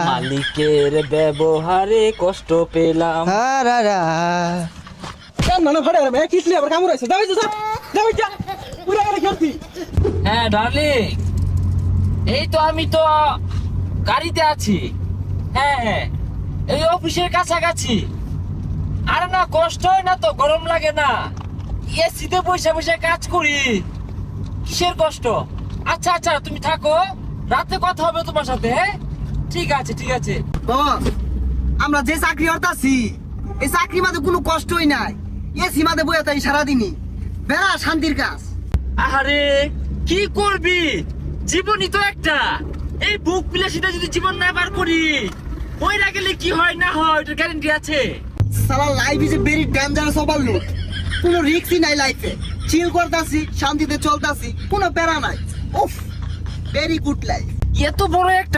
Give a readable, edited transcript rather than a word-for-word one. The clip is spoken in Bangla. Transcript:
মালিকের ব্যবহারে কষ্ট পেলাম। হ্যাঁ ডার্লিং, এই তো আমি তো গাড়িতে আছি। হ্যাঁ, এই অফিসের কাছাকাছি। আরে না, কষ্ট হয় না তো, গরম লাগে না, এসিতে বসে বসে কাজ করি, কিসের কষ্ট? আচ্ছা আচ্ছা, তুমি থাকো, রাতে কথা হবে তোমার সাথে। হ্যাঁ ঠিক আছে ঠিক আছে। বস, আমরা যে চাকরি করতাছি এই চাকরি মাঝে কোনো কষ্টই নাই। এসি মাঝে বইয়া তাই সারাদিনই বেড়া শান্তির কাজ। আরে কি করবি, জীবনই তো একটা। এই বুক বিলাসিতা যদি জীবন না বার করি, ওইরা গেলে কি হয় না হয় ওটার গ্যারান্টি আছে? সালা life is a very dangerous overload. কোনো রিস্কই নাই লাইফে। চিল করতাছি, শান্তিতে চলতাছি, কোনো প্যারা নাই। উফ, ভেরি গুড লাইফ। এত বড় একটা